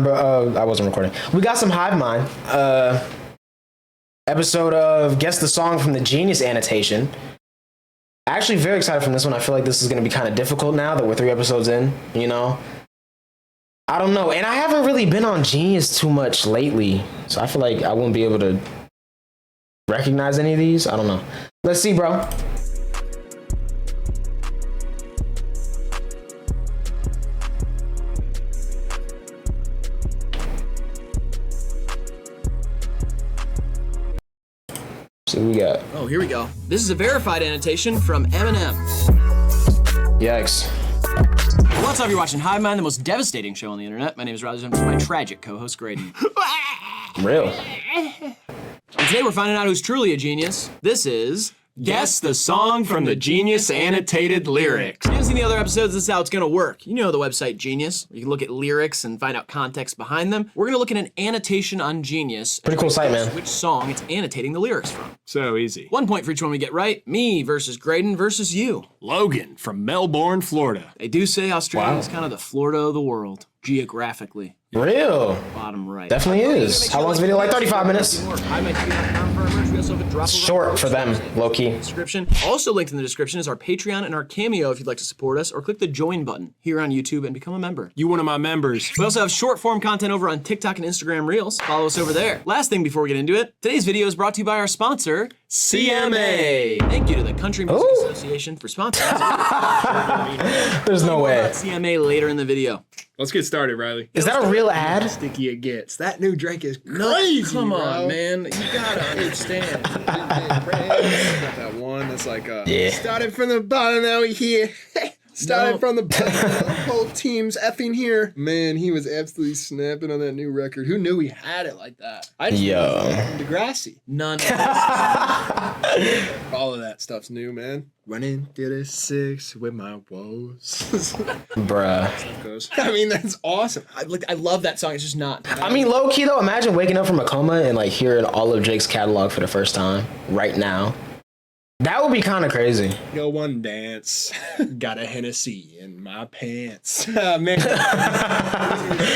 bro. I wasn't recording. We got some HIVEMIND. Episode of Guess the Song from the Genius Annotation. Actually, very excited from this one. I feel like this is going to be kind of difficult now that we're 3 episodes in, you know? I don't know. And I haven't really been on Genius too much lately. So I feel like I won't be able to recognize any of these. I don't know. Let's see, bro. See what we got. Oh, here we go. This is a verified annotation from Eminem. Yikes. What's up? You're watching HIVEMIND, the most devastating show on the internet. My name is Riley, and my tragic co-host, Graydon. Real. And today we're finding out who's truly a genius. This is Guess the Song from the Genius Annotated Lyrics. If you haven't seen the other episodes, this is how it's gonna work. You know the website Genius, where you can look at lyrics and find out context behind them. We're gonna look at an annotation on Genius. Pretty cool site, man. Which song it's annotating the lyrics from. So easy. 1 point for each one we get right. Me versus Graydon versus you. Logan from Melbourne, Florida. They do say Australia is kind of the Florida of the world, geographically. Real. Bottom right. Definitely is. How long's the video? Like 35 minutes. Short for them, low key. Description. Also linked in the description is our Patreon and our Cameo if you'd like to support us, or click the join button here on YouTube and become a member. You one of my members. We also have short form content over on TikTok and Instagram Reels. Follow us over there. Last thing before we get into it, today's video is brought to you by our sponsor, CMA. Thank you to the Country Music Association for sponsoring us. There's no way. CMA later in the video. Let's get started, Riley. Is that a real ad? Sticky it gets. That new drink is crazy, Come bro. on, man. You gotta understand. Got that one that's like, started from the bottom, now we here. Started from the bottom, the whole team's effing here. Man, he was absolutely snapping on that new record. Who knew he had it like that? I just knew it was Degrassi. None. All of that stuff's new, man. Running through the 6 with my woes. Bruh. I mean, that's awesome. I love that song. It's just not. I mean, low key though, imagine waking up from a coma and like hearing all of Drake's catalog for the first time right now. That would be kind of crazy. Go one dance. Got a Hennessy in my pants. Man,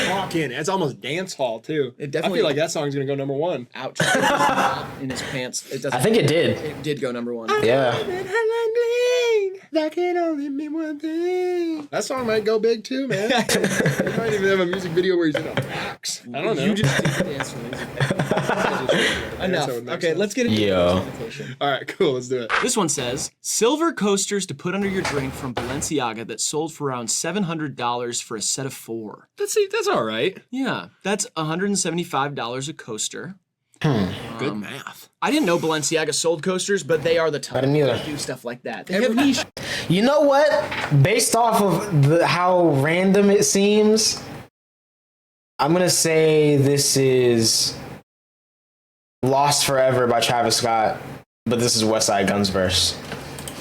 talking. It's almost dance hall too. It definitely. I feel like that song's gonna go #1. Ouch. In his pants. It doesn't. I think it did. It did go #1. Yeah. That can only mean one thing. That song might go big too, man. You might even have a music video where he's in a box. I don't know. You just dance for music. Enough. Okay, let's get into the All right, cool. Let's do it. This one says, silver coasters to put under your drink from Balenciaga that sold for around $700 for a set of 4. That's all right. Yeah, that's $175 a coaster. Good math. I didn't know Balenciaga sold coasters, but they are the type I didn't either. that do stuff like that. They have niche. You know what? Based off of how random it seems, I'm gonna say this is Lost Forever by Travis Scott, but this is West Side Gun's verse.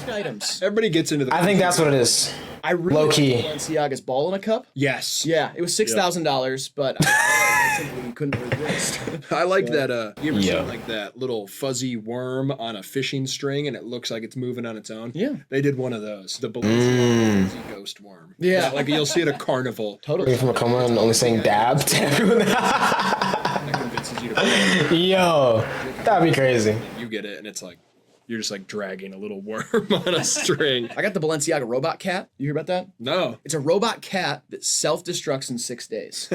Items. Everybody gets into the. I think that's what it is. I really Low key. like Balenciaga's ball in a cup. Yes. Yeah, it was $6,000, but I simply couldn't resist. I liked that. You ever Yeah. seen like that little fuzzy worm on a fishing string and it looks like it's moving on its own? Yeah. They did one of those. The Balenciaga fuzzy ghost worm. Yeah. Like you'll see at a carnival. Totally. From a coma and only saying dab to everyone. That convinces you to. Yo, that'd be crazy. You get it, and it's like you're just like dragging a little worm on a string. I got the Balenciaga robot cat. You hear about that? No. It's a robot cat that self-destructs in 6 days.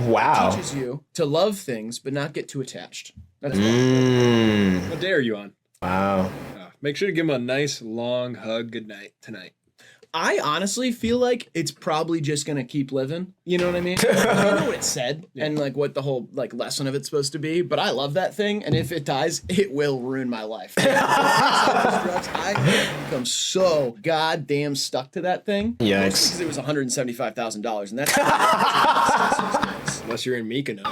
Wow. It teaches you to love things but not get too attached. That's What day are you on? Wow. Make sure to give him a nice long hug goodnight tonight. I honestly feel like it's probably just gonna keep living. You know what I mean? I don't know what it said and like what the whole like lesson of it's supposed to be, but I love that thing, and if it dies, it will ruin my life. I become so goddamn stuck to that thing. Yikes. Because it was $175,000, and that's Unless you're in Mykonos.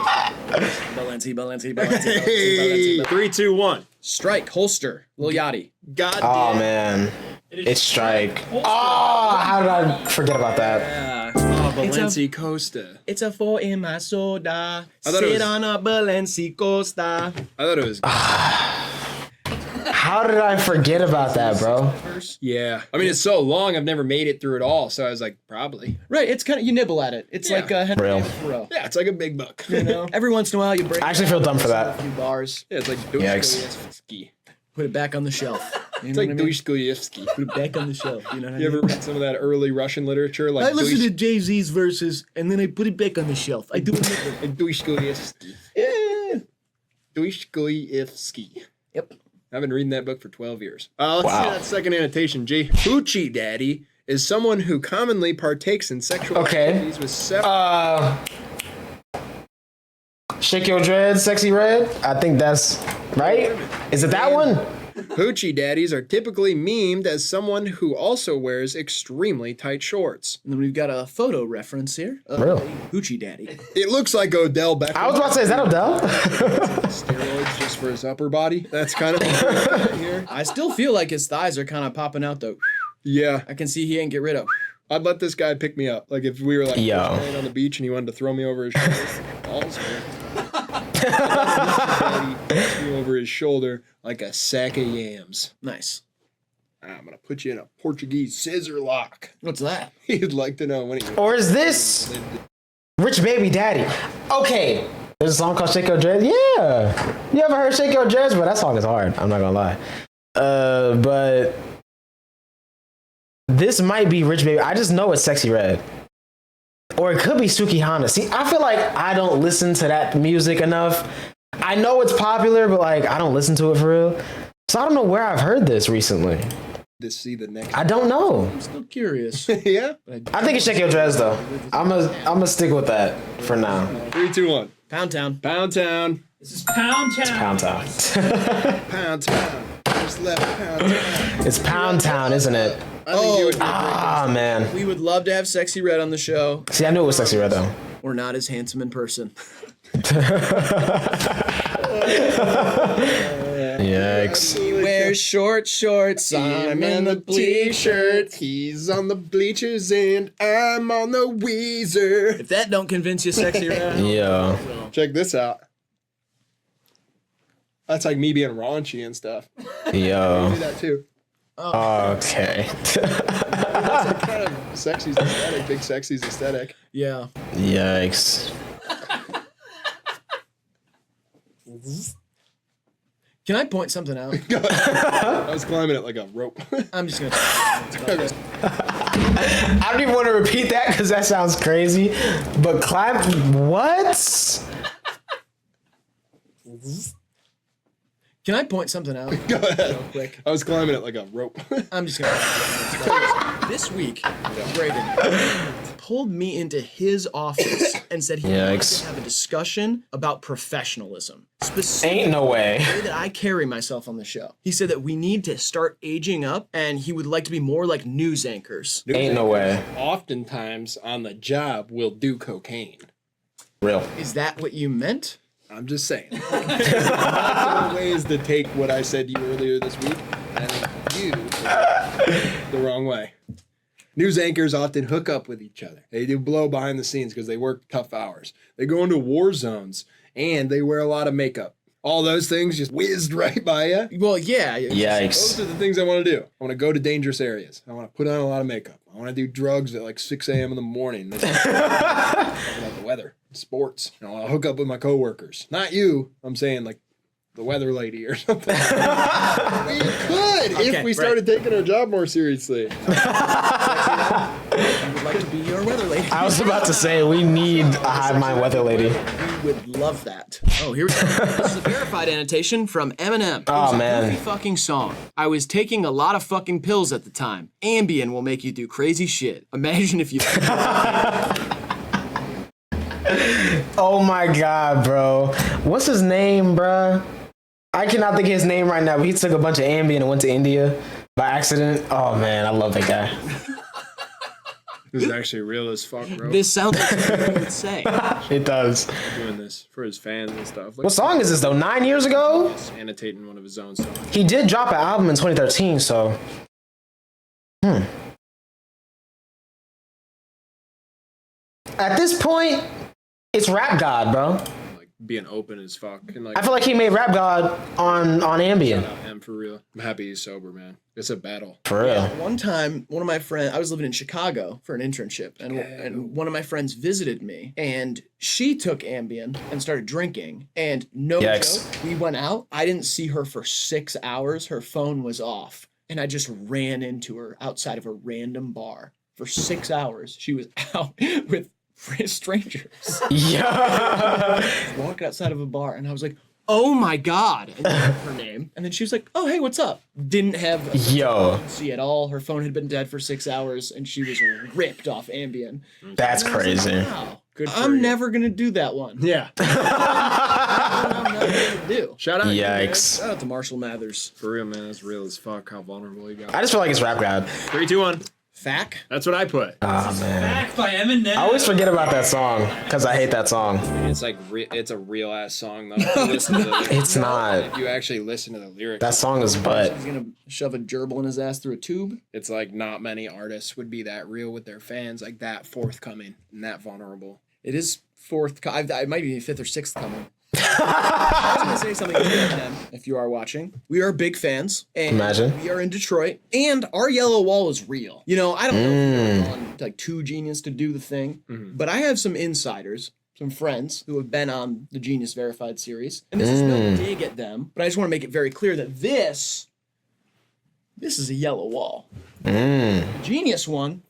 Balenci. 3, 2, 1. Strike, holster, Lil Yachty. God Oh damn. man. It's Strike. Oh, how did I forget about that? Oh, Balenci Costa. It's a 4 in my soda. thought it Sit was- on a Balenci Costa. I thought it was. How How did I forget about that, bro? Yeah. I mean, it's so long, I've never made it through it all. So I was like, probably. Right, it's kind of, you nibble at it. It's like Henry Real. Thoreau. Yeah, it's like a big book. You know? Every once in a while you break I actually feel dumb for a that. few bars, Yeah, it's like Yikes. Dostoevsky. put it back on the shelf. You It's know like what I mean? Dostoevsky. Put it back on the shelf. You know what I You mean? ever read some of that early Russian literature? Like I listen to Jay-Z's verses and then I put it back on the shelf. I do it. Dostoevsky. Yeah. Dostoevsky. Yep. I've been reading that book for 12 years. Let's Wow. see that second annotation, G. Hoochie daddy is someone who commonly partakes in sexual activities with several... Shake Your Dread, Sexy Red. I think that's right. Is it that one? Hoochie daddies are typically memed as someone who also wears extremely tight shorts. And then we've got a photo reference here. Real. Hoochie Daddy. It looks like Odell Beckham. I was about to say, is that Odell? Steroids just for his upper body. That's kind of here. I still feel like his thighs are kind of popping out though. Yeah, I can see he ain't get rid of. I'd let this guy pick me up. Like if we were like Yo. playing on the beach and he wanted to throw me over his shoulder, balls, man. Push me over his shoulder like a sack of yams. Nice. I'm gonna put you in a Portuguese scissor lock. What's that? He'd like to know when he. Or is this Rich Baby Daddy? Okay. There's a song called Shake Your Dread. Yeah. You ever heard Shake Your Dreads? But that song is hard. I'm not gonna lie. But this might be Rich Baby. I just know it's Sexy Red. Or it could be Suki Hana. See, I feel like I don't listen to that music enough. I know it's popular, but like I don't listen to it for real. So I don't know where I've heard this recently. To see the next. I don't know. I'm still curious. Yeah. I think it's Shake Your Dreads though. I'm gonna stick with that for now. 3, 2, 1. Pound Town. Pound Town. This is Pound Town. Pound Town. Pound Town. Just left Pound Town. It's Pound Town, isn't it? I think you would be Ah, man. We would love to have Sexy Red on the show. See, I knew it was Sexy Red though. We're not as handsome in person. Yikes. He wears short shorts. I'm in the t-shirt. He's on the bleachers and I'm on the Weezer. If that don't convince you, Sexy Red. Yo. Check this out. That's like me being raunchy and stuff. Yo. Do that too. Okay. That's like kind of sexy's aesthetic. Big sexy's aesthetic. Yeah. Yikes. Can I point something out? I was climbing it like a rope. I'm just gonna. I don't even want to repeat that because that sounds crazy. But what? Can I point something out? Go ahead. Real quick. I was climbing it like a rope. I'm just gonna. This week, Braden pulled me into his office and said he wanted Yikes. to have a discussion about professionalism. Specifically, Ain't no way. the way that I carry myself on the show. He said that we need to start aging up, and he would like to be more like news anchors. Ain't no way. Oftentimes on the job will do cocaine. Real. Is that what you meant? I'm just saying. There's multiple ways to take what I said to you earlier this week, and I think you took it the wrong way. News anchors often hook up with each other. They do blow behind the scenes because they work tough hours. They go into war zones, and they wear a lot of makeup. All those things just whizzed right by you. Well, yeah. Yikes. Those are the things I want to do. I want to go to dangerous areas. I want to put on a lot of makeup. I want to do drugs at like 6 a.m. in the morning. Talk about the weather, sports. I want to hook up with my coworkers. Not you. I'm saying like the weather lady or something. We could if we started taking our job more seriously. I would like to be your weather lady. I was about to say we need a hive mind weather lady. We would love that. Oh, here we go. This is a verified annotation from Eminem. Oh, It was man. a goofy fucking song. I was taking a lot of fucking pills at the time. Ambien will make you do crazy shit. Imagine if you. Oh my god, bro. What's his name, bro? I cannot think of his name right now, but he took a bunch of Ambien and went to India by accident. Oh man, I love that guy. This is actually real as fuck, bro. This sounds like something you would say. It does. Doing this for his fans and stuff. Like, What song is this though? 9 years ago? he's annotating one of his own songs. He did drop an album in 2013, so. At this point, it's Rap God, bro. Like being open as fuck. And like, I feel like he made Rap God on Ambien. shout out him for real. I'm happy he's sober, man. It's a battle. For real. One time, one of my friends, I was living in Chicago for an internship, and one of my friends visited me, and she took Ambien and started drinking, and no Yikes. joke, we went out. I didn't see her for 6 hours. Her phone was off, and I just ran into her outside of a random bar. For 6 hours, she was out with strangers. Yeah. Walking outside of a bar, and I was like, oh my God. And her name. And then she was like, oh, hey, what's up? Didn't have Yo. see at all. Her phone had been dead for 6 hours, and she was ripped off Ambien. That's And I was like, crazy. wow. Good for I'm you. never going to do that one. Yeah. I'm not going to do. Shout out. Yikes. Shout out to Marshall Mathers. For real, man. That's real as fuck how vulnerable he got. I just feel like it's Rap God. 3, 2, 1. Fack? That's what I put. Oh, man. Back by Eminem. I always forget about that song because I hate that song. It's like it's a real ass song though. If you listen to the lyrics. It's not. If you actually listen to the lyrics, That song is butt. He's going to shove a gerbil in his ass through a tube? it's like not many artists would be that real with their fans, like that forthcoming and that vulnerable. It is fourth. It might be fifth or sixth coming. I was going to say something to Eminem, if you are watching. We are big fans. And Imagine. we are in Detroit. And our yellow wall is real. You know, I don't know if you're on like Too Genius to do the thing, but I have some insiders, some friends who have been on the Genius Verified series. And this is no dig at them, but I just want to make it very clear that this is a yellow wall. The Genius one,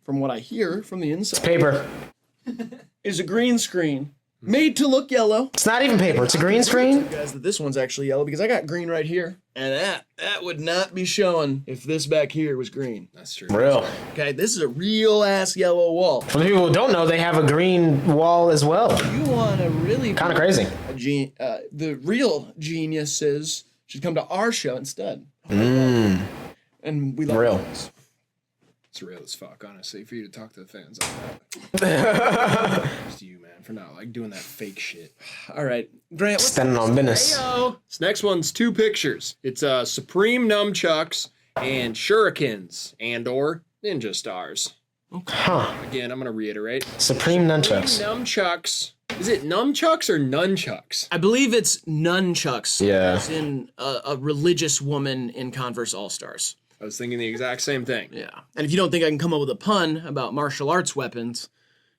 from what I hear from the inside, Paper. is a green screen made to look yellow. It's not even paper. It's a green screen. Guys, that this one's actually yellow because I got green right here, and that would not be showing if this back here was green. That's true. Real. Okay, this is a real ass yellow wall. For the people who don't know, they have a green wall as well. You want to really Kind of crazy. the real geniuses should come to our show instead. And we love Real. this. It's real as fuck, honestly, for you to talk to the fans like that. It's you, man, for not like doing that fake shit. All right, Grant. What's Standing on business. Heyo. This next one's 2 pictures. It's Supreme Nunchucks and Shurikens and/or Ninja Stars. Huh. Again, I'm gonna reiterate. Supreme nunchucks. Nunchucks. Is it nunchucks or nunchucks? I believe it's nunchucks. Yeah. As in a religious woman in Converse All Stars. I was thinking the exact same thing. Yeah. And if you don't think I can come up with a pun about martial arts weapons,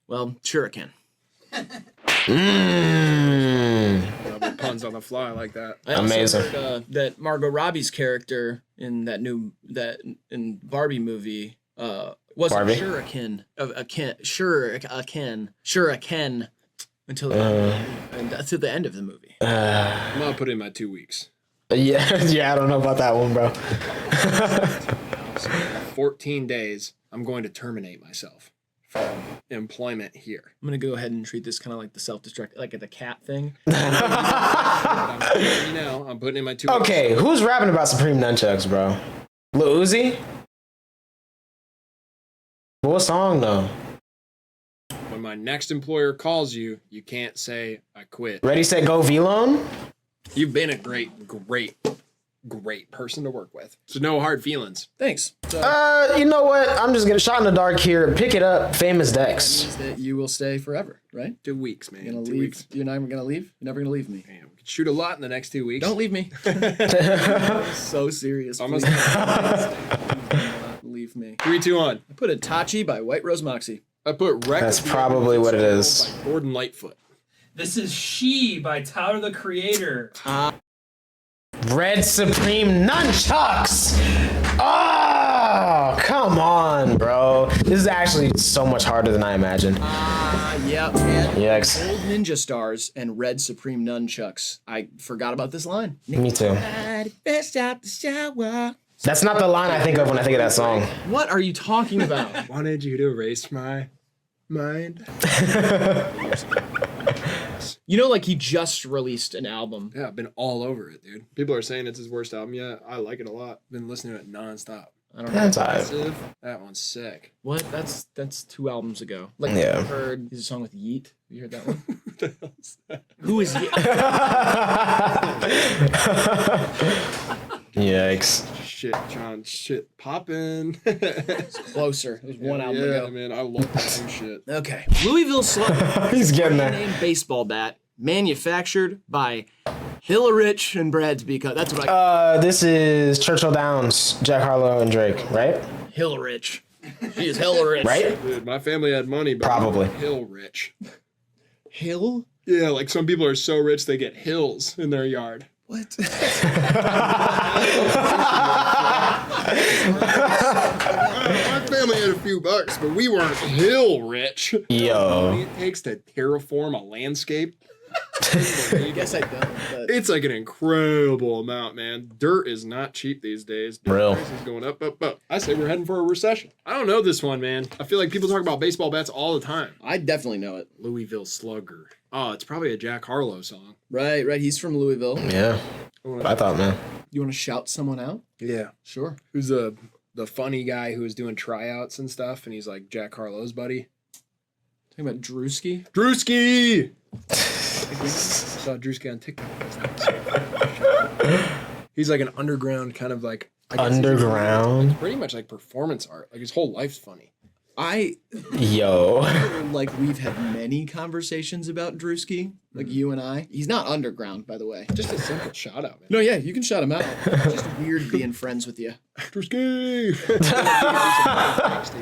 well, sure I can. Double puns on the fly like that. I also Amazing. heard, that Margot Robbie's character in in Barbie movie wasn't Barbie? Shuriken until the end of the movie. I'm gonna put in my 2 weeks. Yeah, I don't know about that one, bro. 14 days, I'm going to terminate myself from employment here. I'm gonna go ahead and treat this kind of like the self-destruct, like the cat thing. I'm putting in my 2 weeks. Okay, who's rapping about Supreme Nunchucks, bro? Lil Uzi? What song, though? When my next employer calls you, you can't say I quit. Ready, Set, Go, V-Lone? You've been a great person to work with. So no hard feelings. Thanks. So You know what? I'm just gonna shot in the dark here. Pick it up, Famous Dex. means that you will stay forever, right? 2 weeks, man. You're gonna 2 leave. weeks. You're not gonna leave. You're never gonna leave me. Man, we could shoot a lot in the next 2 weeks. Don't leave me. So serious. Almost. Please. Leave me. 3, 2, 1. I put Itachi by White Rose Moxie. I put Wreck That's of the probably what it Universe is. by Gordon Lightfoot. This is She by Tyler the Creator. Red Supreme Nunchucks! Oh, come on, bro. This is actually so much harder than I imagined. Yep. And Yikes. Gold Ninja Stars and Red Supreme Nunchucks. I forgot about this line. Me too. Best out the shower. That's not the line I think of when I think of that song. What are you talking about? Wanted you to erase my mind. You know, like he just released an album. Yeah, I've been all over it, dude. People are saying it's his worst album yet. I like it a lot. Been listening to it nonstop. I don't know. That's alright. Massive. That one's sick. What? That's 2 albums ago. Like Yeah. you heard he's a song with Yeet. You heard that one? What the hell's that? Who is Yeet? Yikes. Shit, John. Shit, poppin'. Closer. It was one album yeah, ago. man. I love that new shit. Okay. Louisville Slugger. He's getting Brand there. name baseball bat manufactured by Hillerich and Bradsby. That's what I. This is Churchill Downs, Jack Harlow, and Drake, right? Hillerich. He is Hillerich. Right? Dude, my family had money, but Probably. hill rich. Hill? Yeah, like some people are so rich they get hills in their yard. What? My family had a few bucks, but we weren't hill rich. Yo. It takes to terraform a landscape. I guess I don't. But It's like an incredible amount, man. Dirt is not cheap these days. Dirt Real. prices going up, up, up. I say we're heading for a recession. I don't know this one, man. I feel like people talk about baseball bats all the time. I definitely know it. Louisville Slugger. Oh, it's probably a Jack Harlow song. Right. He's from Louisville. Yeah. I thought, man. You want to shout someone out? Yeah. Sure. Who's the funny guy who was doing tryouts and stuff, and he's like Jack Harlow's buddy? Talking about Drewski. Drewski! I saw Drewski on TikTok. He's like an underground kind of like... I guess he's Underground. pretty much like performance art. Like his whole life's funny. Yo. Like we've had many conversations about Drewski, like you and I. He's not underground, by the way. Just a simple shout out, man. No, yeah, you can shout him out. It's just weird being friends with you. Drewski! We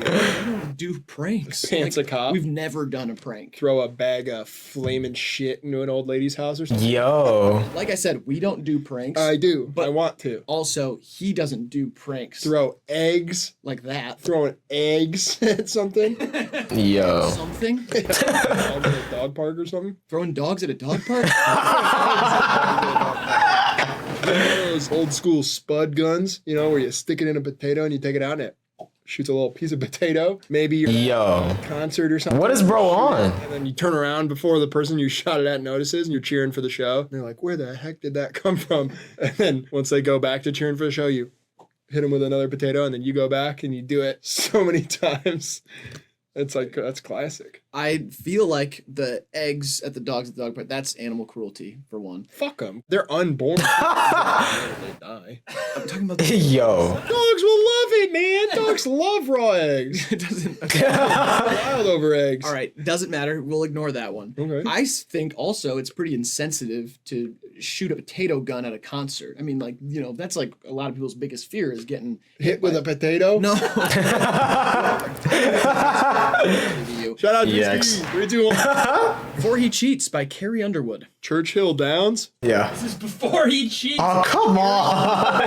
don't do pranks. Pants a cop. We've never done a prank. Throw a bag of flaming shit into an old lady's house or something. Yo. Like I said, we don't do pranks. I do, but I want to. Also, he doesn't do pranks Throw eggs. like that. Throwing eggs at something. Yo. Something? Dog at a dog park or something. Throwing dogs at a dog park? One of those old school spud guns, you know, where you stick it in a potato and you take it out and it shoots a little piece of potato. Maybe you're Yo. at a concert or something. What is bro on? And then you turn around before the person you shot it at notices and you're cheering for the show. And they're like, where the heck did that come from? And then once they go back to cheering for the show, you hit them with another potato and then you go back and you do it so many times. It's like, that's classic. I feel like the eggs at the dogs at the dog park, that's animal cruelty, for one. Fuck them. They're unborn. They die. I'm talking about the Yo. Dogs will love it, man. Dogs love raw eggs. it doesn't. Wild over eggs. All right, doesn't matter. We'll ignore that one. Okay. I think also it's pretty insensitive to shoot a potato gun at a concert. I mean, like, you know, that's like a lot of people's biggest fear is getting Hit with a potato? No. Shout out to Yikes. 3, 2, 1. Before He Cheats by Carrie Underwood. Churchill Downs. Yeah. This is before he cheats. Oh, come on.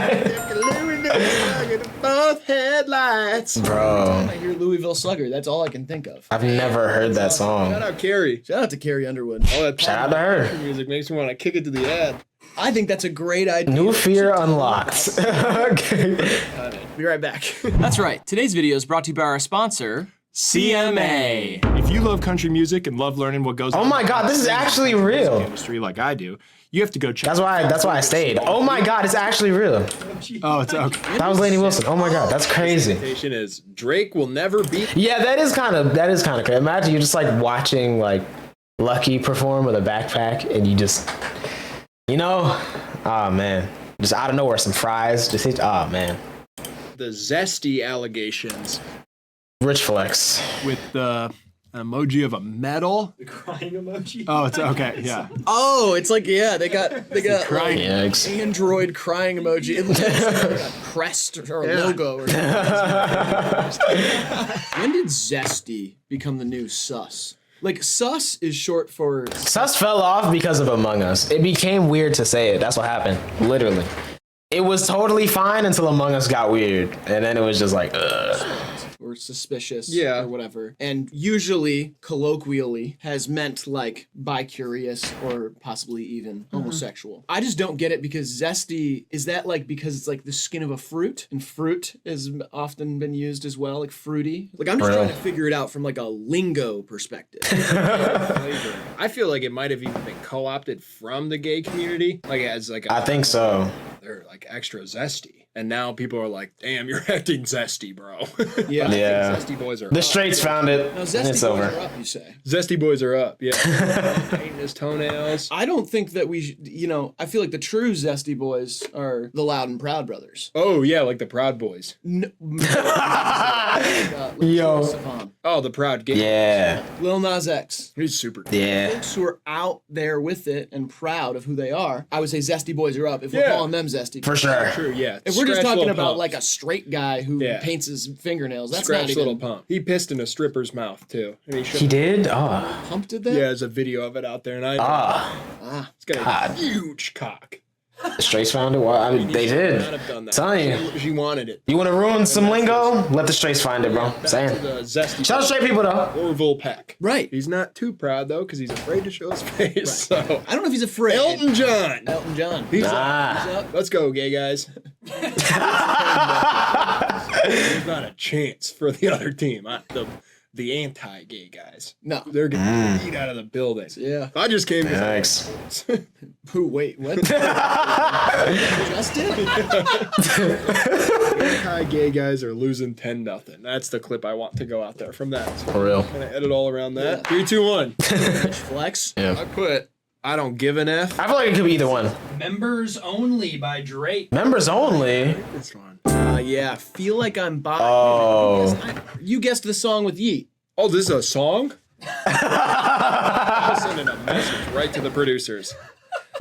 Both headlights. Bro. I hear Louisville Slugger. That's all I can think of. I've never heard that Shout song. out Carrie. Shout out to Carrie Underwood. All that Shout out to her. music makes me want to kick it to the ad. I think that's a great idea. New fear unlocked. Be right back. That's right. Today's video is brought to you by our sponsor, CMA. If you love country music and love learning what goes on Oh my god, this is actually real. industry like I do, you have to go check. That's why I stayed. Oh my god, it's actually real. Oh, it's okay. That was Lainey Wilson. Oh my god, that's crazy. Annotation is Drake will never beat. Yeah, that is kind of crazy. Imagine you just like watching like Lucky perform with a backpack and you just, you know, oh man, just out of nowhere some fries just hit. Oh man, The zesty allegations rich flex. with the emoji of a medal. The crying emoji. Oh, it's okay. Yeah. Oh, it's like, yeah, they got crying. like, Yikes. Android crying emoji. It looks like a crest or a logo or something. When did Zesty become the new sus? Like, sus is short for... Sus fell off because of Among Us. It became weird to say it. That's what happened. Literally. It was totally fine until Among Us got weird. And then it was just like, ugh. or suspicious Yeah. or whatever. And usually, colloquially, has meant like bi-curious or possibly even homosexual. I just don't get it because zesty, is that like because it's like the skin of a fruit? And fruit has often been used as well, like fruity. Like I'm just Really? trying to figure it out from like a lingo perspective. I feel like it might have even been co-opted from the gay community, like as like a, I think so. they're like extra zesty. And now people are like, damn, you're acting zesty, bro. Yeah. Yeah. Zesty boys are The up. straights found it. No, And Zesty it's Boys over. are up, you say. Zesty boys are up, yeah. Painting his toenails. I don't think that I feel like the true Zesty Boys are the Loud and Proud brothers. Oh, yeah, like the Proud Boys. Yo. Oh, the Proud Gay. Yeah. Lil Nas X. He's super cool. Yeah. Folks who are out there with it and proud of who they are, I would say Zesty Boys are up if we're Yeah. calling them Zesty. For sure. True, yeah. If we're just Scratch talking little about pump. like a straight guy who Yeah. paints his fingernails, that's Scratch not even little pump. He pissed in a stripper's mouth, too. And He did? Oh. Pump did that? Yeah, there's a video of it out there, and Ah. it's got a God. huge cock. The straights found it? Well, I mean, they Should did. not have done that. Telling you. She wanted it. You want to ruin some lingo? Let the straights find it, bro. Back Saying. to the zesty. Shout out straight people, though. Orville Peck. Right. He's not too proud though, because he's afraid to show his face. So I don't know if he's afraid. Elton John. Elton John. He's Ah. up. Let's go, gay guys. There's not a chance for the other team. The anti-gay guys. No. They're getting beat out of the building. Yeah. I just came to Yikes. Who? Wait. What? Justin? Anti-gay guys are losing 10-0. That's the clip I want to go out there from that. So For real. I'm gonna edit all around that. Yeah. 3, 2, 1. Flex. Yeah. I put I don't give an F. I feel like it could be either one. Members Only by Drake. Members only. This one. Yeah. Feel like I'm by. Oh. You guessed the song with Yeet. Oh, this is a song? I'm sending a message right to the producers.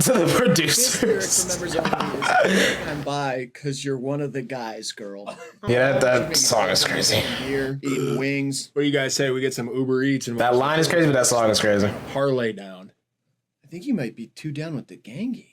To the This lyric producers. for Members Only is "Feel like I'm by because you're one of the guys, girl. Yeah, that song is crazy. Beer, eating wings. What do you guys say? We get some Uber Eats and That line is crazy, but that song is crazy. parlay down. I think you might be too down with the gangy.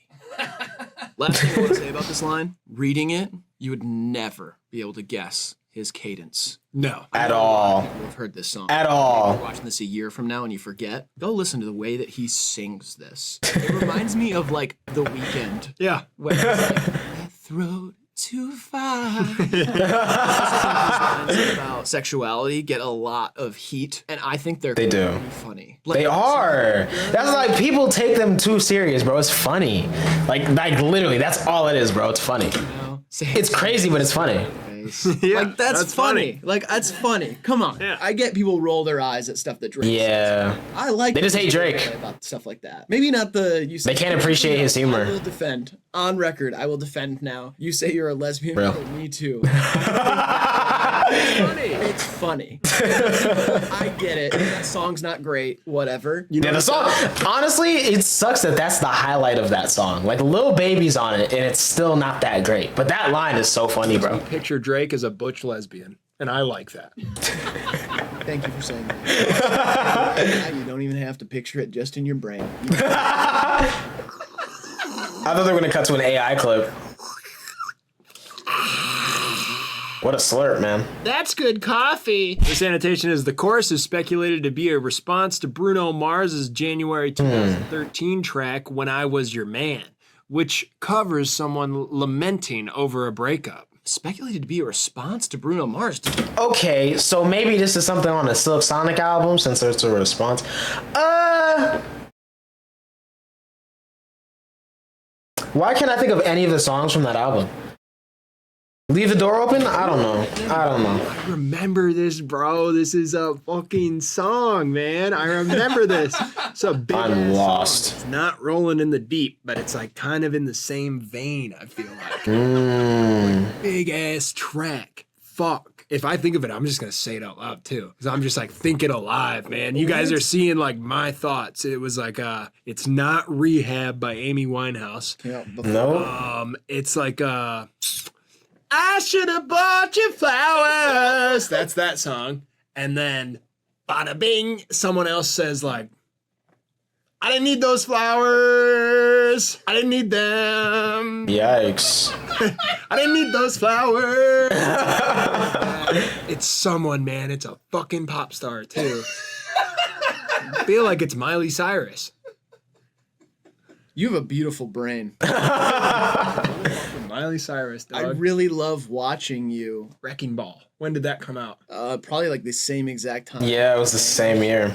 Last thing I want to say about this line, reading it, you would never be able to guess his cadence. No. At all. People have heard this song. At You're all. watching this a year from now and you forget. Go listen to the way that he sings this. It reminds me of like The Weeknd. Yeah. When it's like, my throat too far. These lines about sexuality get a lot of heat, and I think they're They do. really funny. Like, They are. That's like people take them too serious, bro. It's funny. Like literally, that's all it is, bro. It's funny. you know, say It's crazy, but it's funny. Yeah, like that's, that's funny. funny. Like that's funny. Come on. Yeah. I get people roll their eyes at stuff that Drake says. Yeah. I like. They just hate people Drake. about stuff like that. Maybe not the. You say, They can't appreciate his humor. I will defend on record. I will defend now. You say you're a lesbian. Real. Oh, me too. It's funny. It's funny. I get it. That song's not great. Whatever. You know Yeah, the song. Honestly, it sucks that that's the highlight of that song. Like Lil Baby's on it, and it's still not that great. But that line is so funny, bro. picture Drake as a butch lesbian, and I like that. Thank you for saying that. Now you don't even have to picture it just in your brain. I thought they were gonna cut to an AI clip. What a slurp, man. That's good coffee. This annotation is the chorus is speculated to be a response to Bruno Mars's January 2013 track "When I Was Your Man," which covers someone lamenting over a breakup. Speculated to be a response to Bruno Mars. Okay, so maybe this is something on the Silk Sonic album since it's a response. Why can't I think of any of the songs from that album? Leave the Door Open? I don't know. I remember this, bro. This is a fucking song, man. I remember this. It's a big I'm ass lost. song. It's not rolling in the deep, but it's like kind of in the same vein, I feel like. Big ass track. Fuck. If I think of it, I'm just gonna say it out loud too. Cause I'm just like thinking alive, man. You guys are seeing like my thoughts. It was like it's not Rehab by Amy Winehouse. Yeah, No. It's like I should have bought you flowers. That's that song. And then bada bing, someone else says like, I didn't need those flowers. I didn't need them. Yikes. I didn't need those flowers. It's someone, man. It's a fucking pop star too. I feel like it's Miley Cyrus. You have a beautiful brain. Miley Cyrus, dog. I really love watching you. Wrecking Ball. When did that come out? Probably like the same exact time. Yeah, it was the same year.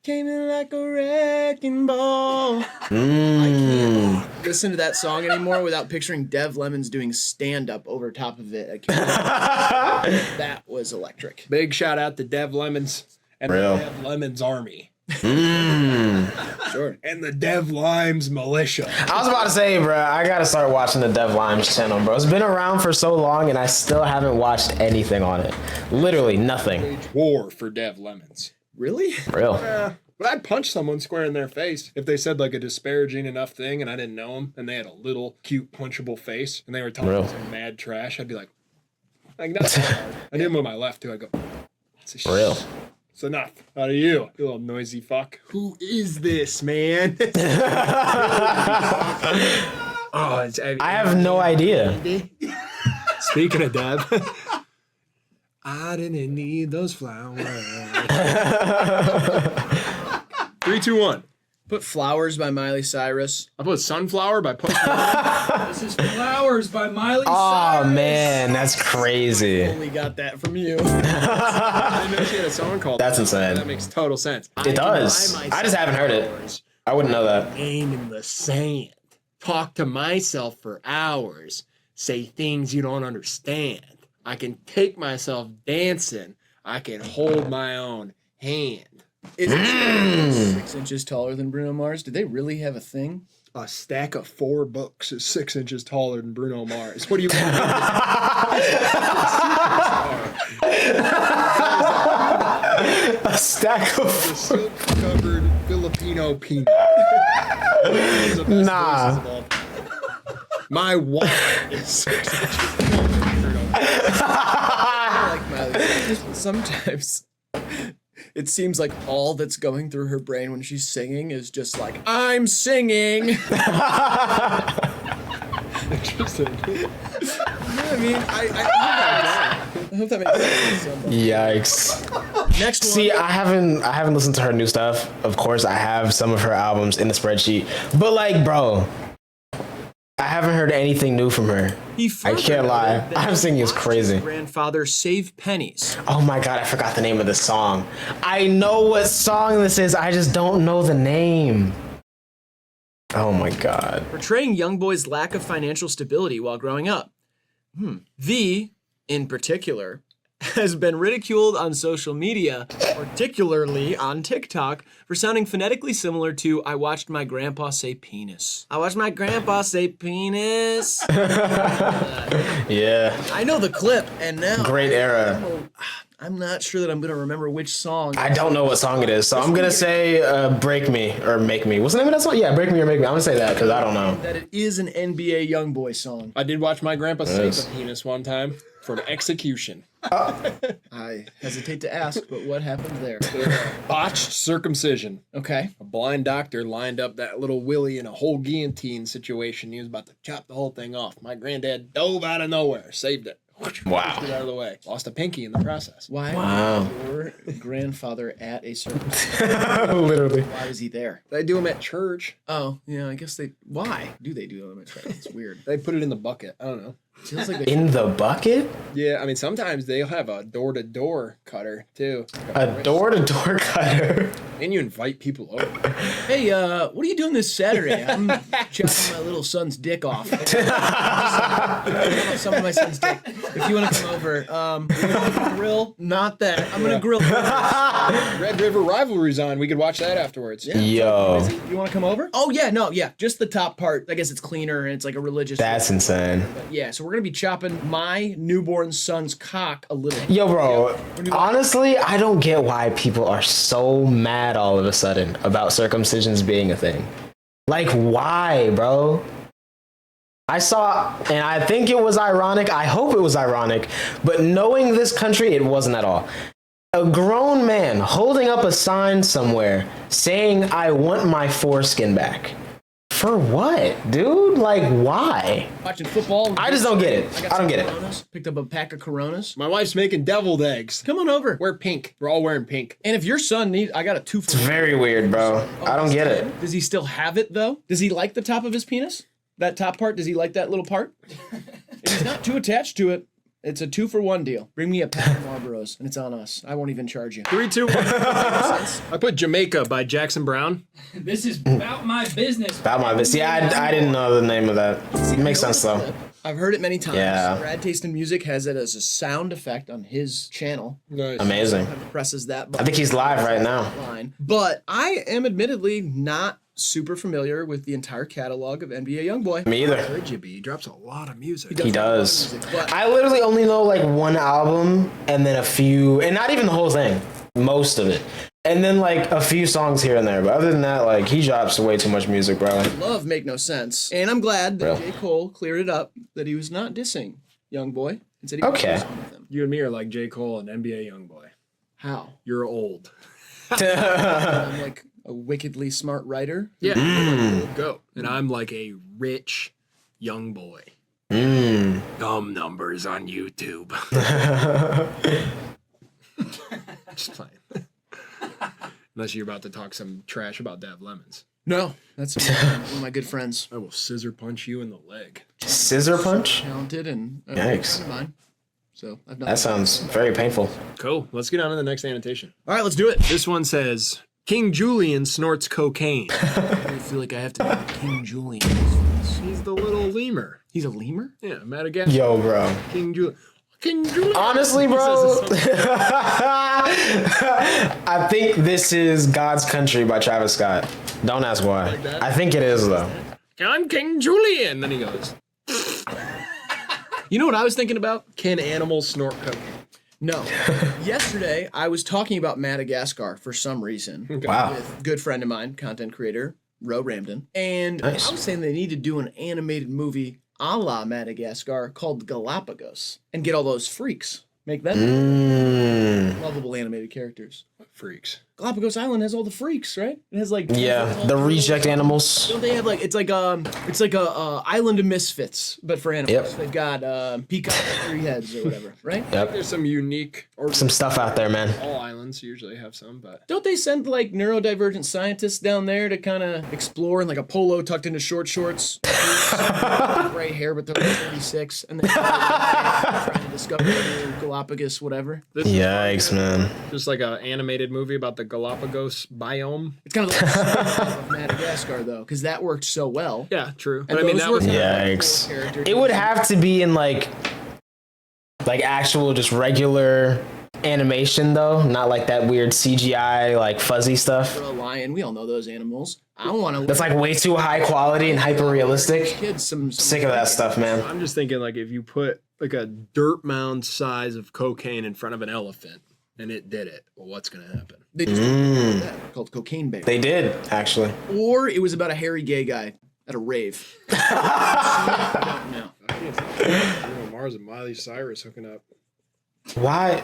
Came in like a wrecking ball. Mm. The listen to that song anymore without picturing Dev Lemons doing stand-up over top of it. That was electric. Big shout out to Dev Lemons and Real. the Dev Lemons Army. Sure. And the Dev Limes Militia. I was about to say, bro, I gotta start watching the Dev Limes channel, bro. It's been around for so long, and I still haven't watched anything on it. Literally nothing. Wage war for Dev Lemons. Really? Real. Yeah. But I'd punch someone square in their face if they said like a disparaging enough thing and I didn't know them and they had a little cute punchable face and they were talking some mad trash. I'd be like that's hard. I knew him with my left too. I go, Real. It's enough out of you, you little noisy fuck. Who is this, man? I have no idea. Speaking of Dev, I didn't need those flowers. 3, 2, 1. Put Flowers by Miley Cyrus. I put Sunflower by Post Malone. This is Flowers by Miley Oh Cyrus. man, that's crazy. Only got that from you. I didn't know she had a song called That's that. insane. That makes total sense. It does. I just haven't heard it. I wouldn't know that. Aim in the sand. Talk to myself for hours. Say things you don't understand. I can take myself dancing. I can hold my own hand. Is it 6 inches taller than Bruno Mars? Did they really have a thing? A stack of 4 books is 6 inches taller than Bruno Mars. What do you want? A stack of. Silk-covered Filipino peanut. Nah. My wife is 6 inches taller than Bruno Mars. I like Miley Cyrus, but sometimes it seems like all that's going through her brain when she's singing is just like, I'm singing. Interesting. I mean, I hope that makes sense. to somebody. Yikes. Next one. See, I haven't listened to her new stuff. Of course, I have some of her albums in the spreadsheet, but like, bro, I haven't heard anything new from her. I can't lie. I'm singing is crazy. Grandfather Save Pennies. Oh my god, I forgot the name of the song. I know what song this is. I just don't know the name. Oh my god. Portraying young boys' lack of financial stability while growing up. V, in particular, has been ridiculed on social media, particularly on TikTok, for sounding phonetically similar to I watched my grandpa say penis. I watched my grandpa say penis. Yeah. I know the clip, and now Great era. I'm not sure that I'm gonna remember which song. I don't know what song it is, so I'm gonna say Break Me or Make Me. What's the name of that song? Yeah, Break Me or Make Me. I'm gonna say that because I don't know. That it is an NBA YoungBoy song. I did watch my grandpa save Yes. a penis one time from execution. I hesitate to ask, but what happened there? Botched circumcision. Okay. A blind doctor lined up that little Willie in a whole guillotine situation. He was about to chop the whole thing off. My granddad dove out of nowhere, saved it. Wow. Pushed it out of the way. Lost a pinky in the process. Why Wow. was your grandfather at a circus? Literally. Why was he there? They do them at church. Oh, yeah, I guess they. Why do they do them at church? It's weird. They put it in the bucket. I don't know. Feels like they In the bucket? Yeah, I mean, sometimes they'll have a door-to-door cutter, too. A door-to-door cutter. And you invite people over. Hey, what are you doing this Saturday? I'm chopping my little son's dick off. Some of my son's dick. If you want to come over, grill. Not that. I'm gonna grill. Red River Rivalry's on. We could watch that afterwards. Yeah. Yo. You want to come over? Oh yeah, no, yeah, just the top part. I guess it's cleaner and it's like a religious. That's insane. Yeah, so we're gonna be chopping my newborn son's cock a little. Yo, bro, honestly, I don't get why people are so mad all of a sudden about circumcisions being a thing. Like, why, bro? I saw, and I think it was ironic, I hope it was ironic, but knowing this country, it wasn't at all. A grown man holding up a sign somewhere saying, I want my foreskin back. For what, dude? Like, why? Watching football. I just don't get it. I don't get it. Coronas, picked up a pack of Coronas. My wife's making deviled eggs. Come on over. We're pink. We're all wearing pink. And if your son needs, I got a 2 for It's very weird, bro. I don't get it. Does he still have it though? Does he like the top of his penis? That top part? Does he like that little part? If he's not too attached to it, It's a 2-for-1 deal. Bring me a pack of Marlboros, and it's on us. I won't even charge you. 3, 2, 1. I put Jamaica by Jackson Brown. This is about my business. About my business. Yeah, I didn't know the name of that. It makes sense though. I've heard it many times. Yeah. Brad Taste in Music has it as a sound effect on his channel. Nice. Amazing. Presses that I button. think he's live right now. Line. But I am admittedly not super familiar with the entire catalog of NBA YoungBoy. Me either. Heard you be. He drops a lot of music. He does. But I literally only know like one album and then a few, and not even the whole thing, most of it. And then like a few songs here and there. But other than that, like he drops way too much music, bro. love Make No Sense. And I'm glad that Bro. J. Cole cleared it up that he was not dissing YoungBoy. And said he Okay. was with him. You and me are like J. Cole and NBA YoungBoy. How? You're old. I'm like a wickedly smart writer. Yeah. You're like old goat. And I'm like a rich young boy. Dumb numbers on YouTube. Just playing. Unless you're about to talk some trash about Dav Lemons. No, that's one of my good friends. I will scissor punch you in the leg. Scissor punch? Talented and a Yikes. friend of mine. So I've done That sounds very painful. Cool. Let's get on to the next annotation. All right, let's do it. This one says, King Julian snorts cocaine. I feel like I have to be King Julian. He's the little lemur. He's a lemur? Yeah, Madagascar. Yo, bro. King Julian. King Julian. Honestly, He bro, says it so- I think this is God's Country by Travis Scott. Don't ask why. that? I think it is though. I'm King Julian. Then he goes, You know what I was thinking about? can animals snort cocaine? No. Yesterday, I was talking about Madagascar for some reason. Wow. With a good friend of mine, content creator, Ro Ramden. And Nice. I was saying they need to do an animated movie a la Madagascar called Galapagos and get all those freaks. Make them lovable animated characters. Freaks. Galapagos Island has all the freaks, right? It has like Yeah, the reject animals. Don't they have like it's like a island of misfits, but for animals. Yep. They've got peacock with 3 heads or whatever, right? Yep. There's some unique, or Some stuff out there, man. all islands usually have some, but Don't they send like neurodivergent scientists down there to kind of explore in like a polo tucked into short shorts, gray hair but they're like 36, and then trying to discover the Galapagos whatever. this is Yikes, man. just like an animated movie about the Galapagos biome. It's kind of like of Madagascar though, because that worked so well. Yeah, true. And But I mean, those that were was Yikes. cool characters. It would have to be in like actual just regular animation though, not like that weird CGI like fuzzy stuff. a lion. We all know those animals. I don't want to. That's like way too high quality and hyper realistic. Kids, some Sick of that stuff, man. I'm just thinking like if you put like a dirt mound size of cocaine in front of an elephant and it did it, well, what's gonna happen? They just that, called Cocaine Bear. They did actually. Or it was about a hairy gay guy at a rave. I don't know. Bruno Mars and Miley Cyrus hooking up. Why?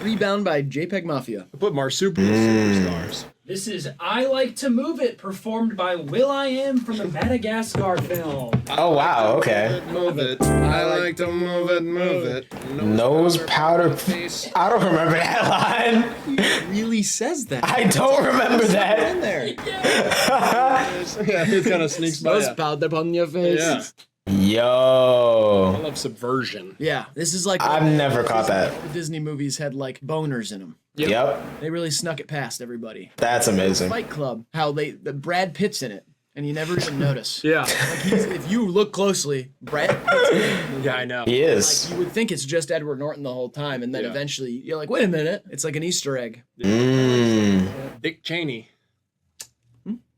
Rebound by JPEG Mafia. I put Marsupial Superstars. This is I Like to Move It, performed by Will.i.am from the Madagascar film. Oh wow. Okay. Move it. I like to move it, move it. Nose powder. Face. I don't remember that line. Really says that. I don't remember in that. there. Yeah, it kind of sneaks by. Nose ya. powder upon your face. Yeah. I Yo. love subversion. Yeah, this is like I've never caught that. the Disney movies had like boners in them. Yep. They really snuck it past everybody. That's amazing. Fight Club, how the Brad Pitt's in it, and you never even notice. Yeah. Like if you look closely, Brad Pitt's in it. Yeah, I know. He Like, is. you would think it's just Edward Norton the whole time, and then Yeah. eventually you're like, wait a minute, it's like an Easter egg. Dick Cheney.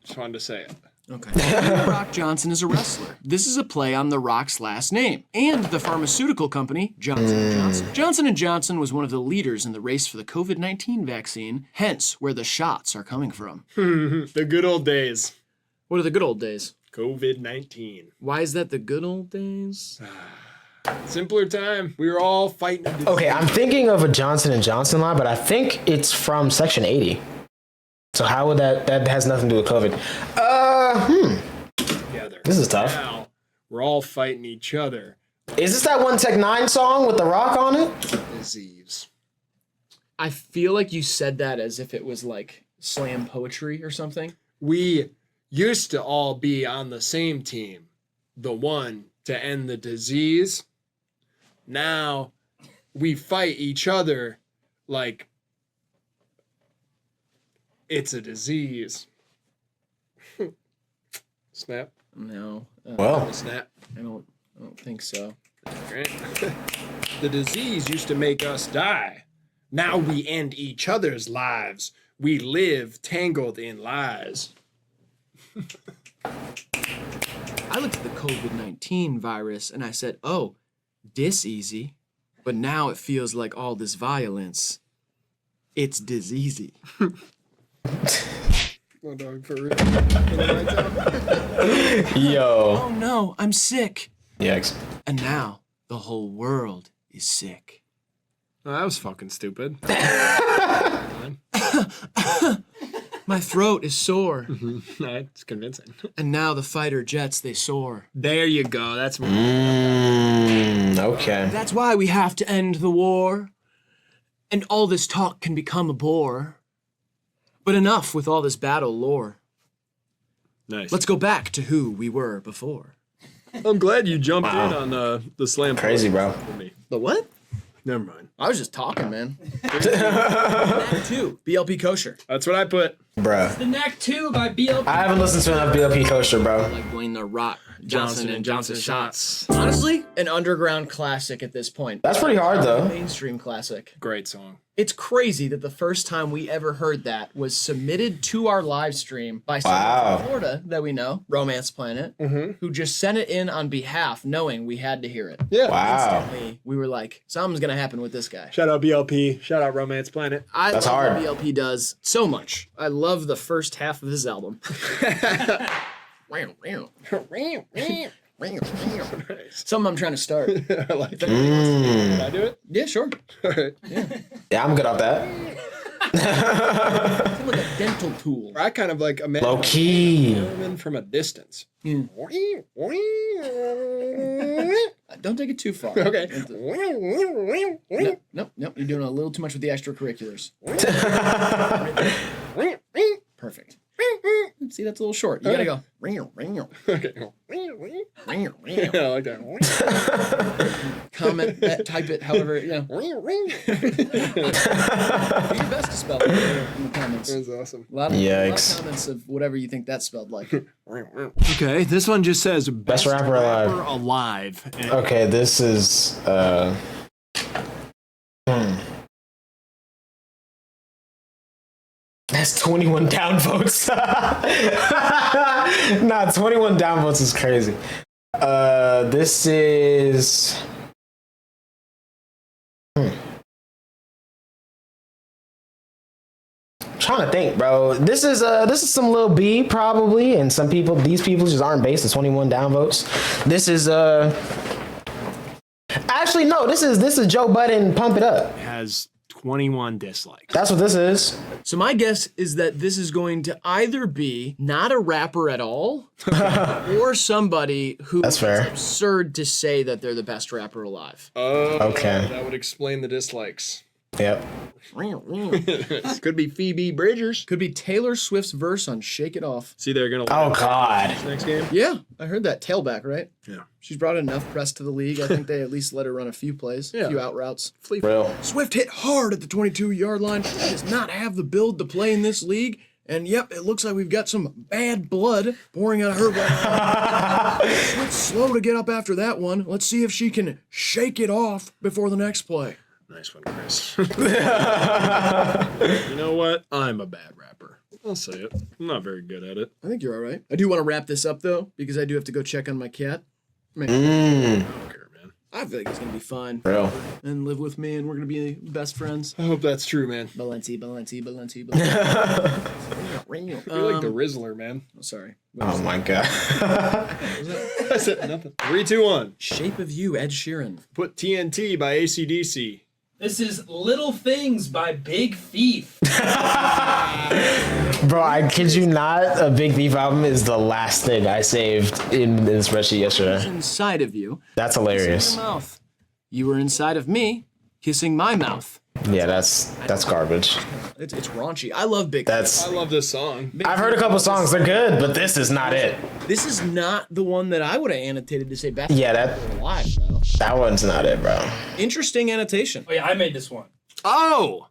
Just wanted to say it. Okay. Rock Johnson is a wrestler. This is a play on The Rock's last name and the pharmaceutical company Johnson & Johnson. Johnson & Johnson was one of the leaders in the race for the COVID-19 vaccine, hence where the shots are coming from. The good old days. What are the good old days? COVID-19. Why is that the good old days? Simpler time. We were all fighting. a disease. Okay, I'm thinking of a Johnson & Johnson line, but I think it's from Section 80. So how would that has nothing to do with COVID. Together. This is tough. Now, we're all fighting each other. Is this that one Tech 9 song with The Rock on it? Disease. I feel like you said that as if it was like slam poetry or something. We used to all be on the same team. The one to end the disease. Now we fight each other like it's a disease. Snap. No. Well, Snap. I don't think so. Right? The disease used to make us die. Now we end each other's lives. We live tangled in lies. I looked at the COVID-19 virus and I said, oh, this easy. But now it feels like all this violence, it's diseasy. Oh, dog, for real. For the right time. yo. Oh no, I'm sick. Yikes. And now the whole world is sick. Oh, that was fucking stupid. My throat is sore. It's convincing. And now the fighter jets, they soar. There you go. That's more. Okay. That's why we have to end the war. And all this talk can become a bore. But enough with all this battle lore. Nice. Let's go back to who we were before. I'm glad you jumped in on the slam. Crazy, bro. For me. The what? Never mind. I was just talking, man. Act 2, BLP Kosher. That's what I put. Bruh. The Knack 2 by BLP. I haven't listened to enough BLP Coaster, bro. Like Dwayne The Rock Johnson and Johnson shots. shots. Honestly, an underground classic at this point. That's pretty hard, though. Mainstream classic. Great song. It's crazy that the first time we ever heard that was submitted to our live stream by someone Wow. from Florida that we know, Romance Planet, who just sent it in on behalf, knowing we had to hear it. Yeah. Wow. Instantly, we were like, something's gonna happen with this guy. Shout out BLP. Shout out Romance Planet. I That's love hard. what BLP does so much. I love the first half of his album. Something I'm trying to start. I like that. Can I do it? Yeah, sure. All right. Yeah, I'm good off that. It's like a dental tool. I kind of like imagine Low key. Merman from a distance. Don't take it too far. Okay. Nope. You're doing a little too much with the extracurriculars. Perfect. See, that's a little short. You gotta go. Okay. Comment Yeah, I like that. that, type it, however, yeah. Do your best to spell it in the comments. That's awesome. A lot of Yikes. comments of whatever you think that spelled like. Okay, this one just says Best rapper alive. alive. And Okay, this is That's 21 downvotes. Nah, 21 downvotes is crazy. This is trying to think, bro. This is some Lil B probably, and these people just aren't based on 21 downvotes. This is actually no, this is Joe Budden Pump It Up. has 21 dislikes. That's what this is. So my guess is that this is going to either be not a rapper at all, or somebody who That's fair. is absurd to say that they're the best rapper alive. Okay. That would explain the dislikes. Yep. Could be Phoebe Bridgers. Could be Taylor Swift's verse on Shake It Off. See, they're gonna. Oh God. Next game. Yeah, I heard that. Tailback, right? Yeah. She's brought enough press to the league. I think they at least let her run a few plays, a Yeah. few out routes. Real. Swift hit hard at the 22-yard line. She does not have the build to play in this league. And yep, it looks like we've got some bad blood pouring out of her right. Swift's slow to get up after that one. Let's see if she can shake it off before the next play. Nice one, Chris. You know what? I'm a bad rapper. I'll say it. I'm not very good at it. I think you're all right. I do want to wrap this up, though, because I do have to go check on my cat. I don't care, man. I feel like it's going to be fine. Real. And live with me, and we're going to be best friends. I hope that's true, man. Balenci. You're like the Rizzler, man. Sorry. Oh my God. I said nothing. 3, 2, 1. Shape of You, Ed Sheeran. Put TNT by AC/DC. This is Little Things by Big Thief. Bro, I kid you not, a Big Thief album is the last thing I saved in the spreadsheet yesterday. Inside of you. That's hilarious. Your mouth. You were inside of me, kissing my mouth. Yeah, that's garbage. It's raunchy. I love Big. That's. I love this song. I've heard a couple songs. They're good, but this is not it. This is not the one that I would have annotated to say best. Yeah, that Alive, though. that one's not it, bro. Interesting annotation. Oh yeah, I made this one. Oh!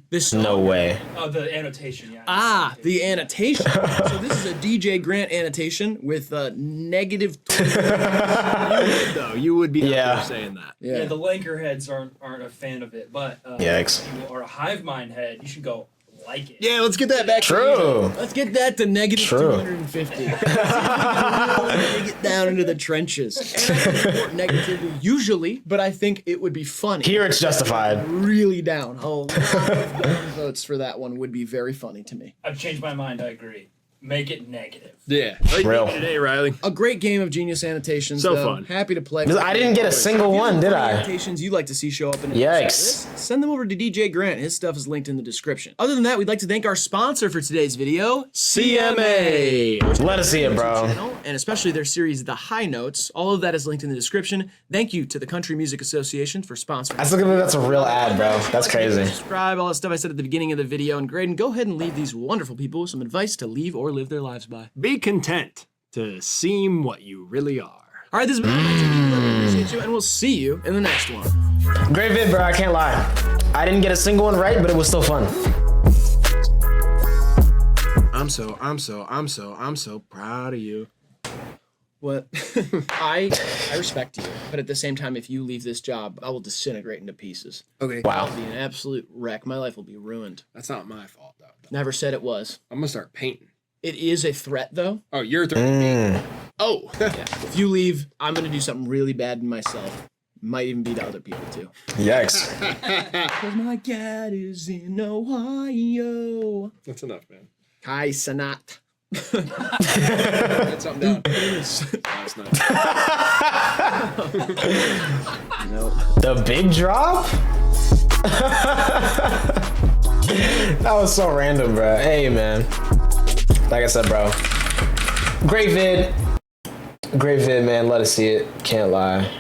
This No way. Oh, the annotation. Yeah. Ah, the annotation. So this is a DJ Grant annotation with negative. You would be Yeah. saying that. Yeah, the Lanker heads aren't a fan of it, but Yikes. if you are a HiveMind head, you should go like it. Yeah, let's get that back. True. Let's get that to negative True. 250. Really get down into the trenches. And I can support negativity usually, but I think it would be funny. Here it's justified. Really down. A lot of down votes for that one would be very funny to me. I've changed my mind. I agree. Make it negative. Yeah. Like Real. today, Riley. A great game of Genius Annotations. So though. fun. Happy to play. I didn't get a single one, did I? Annotations you'd like to see show up in an Yikes. episode of this, send them over to DJ Grant. His stuff is linked in the description. Other than that, we'd like to thank our sponsor for today's video, CMA. Let us see it, bro. channel, and especially their series, The High Notes. All of that is linked in the description. Thank you to the Country Music Association for sponsoring. I still believe that's a real ad, bro. That's crazy. Subscribe, all that stuff I said at the beginning of the video. And Graydon, go ahead and leave these wonderful people with some advice to leave or live their lives by. Be content to seem what you really are. All right, this has been I appreciate you, and we'll see you in the next one. Great vid, bro. I can't lie. I didn't get a single one right, but it was still fun. I'm so proud of you. What? I respect you, but at the same time, if you leave this job, I will disintegrate into pieces. Okay. Wow. I'll be an absolute wreck. My life will be ruined. That's not my fault, though. Never said it was. I'm gonna start painting. It is a threat, though. Oh, you're throwing me. Oh. Yeah. If you leave, I'm gonna do something really bad to myself. Might even be to other people too. Yikes. Cause my cat is in Ohio. That's enough, man. Kai Sanat. Get something down. That's not. The big drop? That was so random, bro. Hey, man. Like I said, bro. Great vid. Great vid, man. Let us see it. Can't lie.